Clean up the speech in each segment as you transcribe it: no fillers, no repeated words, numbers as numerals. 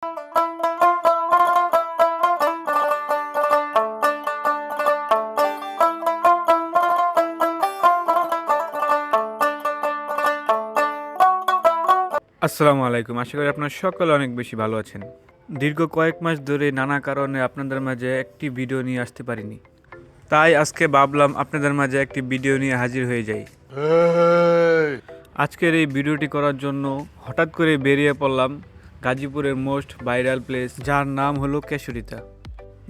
আসসালামু আলাইকুম। আশা করি আপনারা সকলে অনেক বেশি ভালো আছেন। দীর্ঘ কয়েক মাস ধরে নানা কারণে আপনাদের মাঝে একটি ভিডিও নিয়ে আসতে পারিনি, তাই আজকে ভাবলাম আপনাদের মাঝে একটি ভিডিও নিয়ে হাজির হয়ে যাই। আজকের এই ভিডিওটি করার জন্য হঠাৎ করে বেরিয়ে পড়লাম গাজীপুরের মোস্ট ভাইরাল প্লেস, যার নাম হলো কেশরিতা।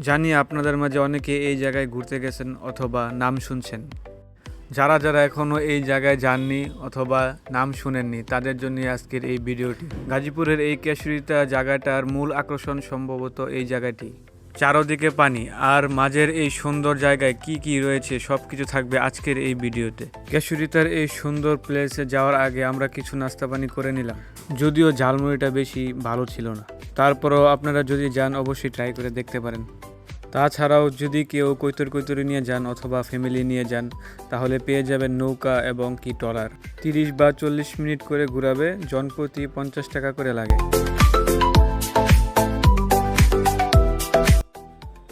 জানি আপনাদের মাঝে অনেকে এই জায়গায় ঘুরতে গেছেন অথবা নাম শুনছেন। যারা যারা এখনও এই জায়গায় যাননি অথবা নাম শুনেননি তাদের জন্য আজকের এই ভিডিওটি। গাজীপুরের এই কেশরিতা জায়গাটার মূল আকর্ষণ সম্ভবত এই জায়গাটি। চারদিকে পানি আর মাঝের এই সুন্দর জায়গায় কি কি রয়েছে সব কিছু থাকবে আজকের এই ভিডিওতে। কেশরিতার এই সুন্দর প্লেসে যাওয়ার আগে আমরা কিছু নাস্তা পানি করে নিলাম, যদিও ঝালমুড়িটা বেশি ভালো ছিল না। তারপরও আপনারা যদি যান অবশ্যই ট্রাই করে দেখতে পারেন। তাছাড়াও যদি কেউ কৈতরি নিয়ে যান অথবা ফ্যামিলি নিয়ে যান তাহলে পেয়ে যাবেন নৌকা এবং কি ট্রলার। 30 বা 40 মিনিট করে ঘুরাবে, জনপ্রতি 50 টাকা করে লাগে।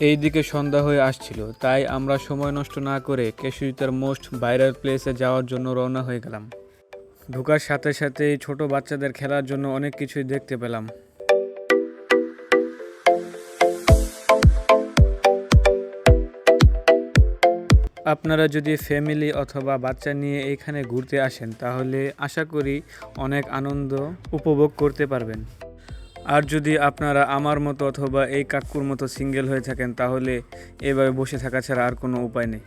এই দিকে সন্ধ্যা হয়ে আসছিল, তাই আমরা সময় নষ্ট না করে কেশরিতার মোস্ট ভাইরাল প্লেসে যাওয়ার জন্য রওনা হয়ে গেলাম। ঢোকার সাথে সাথে ছোট বাচ্চাদের খেলার জন্য অনেক কিছুই দেখতে পেলাম। আপনারা যদি ফ্যামিলি অথবা বাচ্চা নিয়ে এইখানে ঘুরতে আসেন তাহলে আশা করি অনেক আনন্দ উপভোগ করতে পারবেন। আর যদি আপনারা আমার মতো অথবা এই কাকুর মতো সিঙ্গেল হয়ে থাকেন তাহলে এভাবে বসে থাকা ছাড়া আর কোনো উপায় নেই।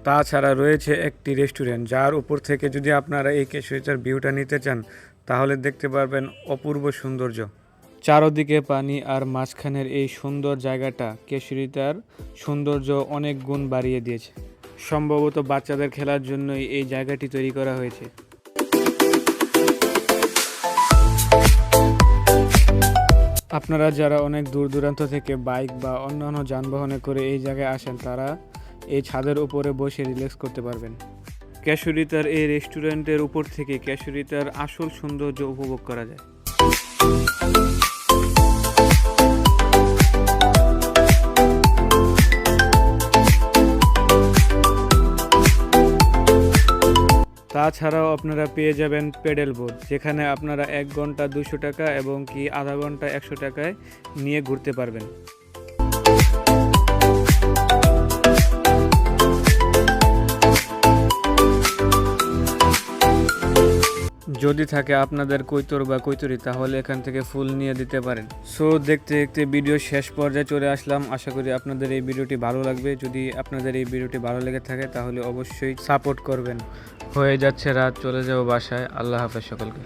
তাছাড়া রয়েছে একটি রেস্টুরেন্ট, যার উপর থেকে যদি আপনারা এই কেশরিতার ভিউটা নিতে চান তাহলে দেখতে পারবেন অপূর্ব সৌন্দর্য। চারদিকে পানি আর মাঝখানের এই সুন্দর জায়গাটা কেশরিতার সৌন্দর্য অনেক গুণ বাড়িয়ে দিয়েছে। সম্ভবত বাচ্চাদের খেলার জন্যই এই জায়গাটি তৈরি করা হয়েছে। আপনারা যারা অনেক দূর দূরান্ত থেকে বাইক বা অন্যান্য যানবাহনে করে এই জায়গায় আসেন তারা এই ছাদের উপরে বসে রিল্যাক্স করতে পারবেন। কেশরিতার এই রেস্টুরেন্টের উপর থেকে কেশরিতার আসল সৌন্দর্য উপভোগ করা যায়। তাছাড়াও আপনারা পেয়ে যাবেন প্যাডেল বোট, যেখানে আপনারা 1 ঘন্টা 200 টাকা এবং কি আধা ঘন্টা 100 টাকায় নিয়ে ঘুরতে পারবেন। যদি থাকে আপনাদের কৈতর বা কৈতরি তাহলে এখান থেকে ফুল নিয়ে দিতে পারেন। সো দেখতে দেখতে ভিডিও শেষ পর্যায়ে চলে আসলাম। আশা করি আপনাদের এই ভিডিওটি ভালো লাগবে। যদি আপনাদের এই ভিডিওটি ভালো লেগে থাকে তাহলে অবশ্যই সাপোর্ট করবেন। হয়ে যাচ্ছে রাত, চলে যাব বাসায়। আল্লাহ হাফেজ সকলকে।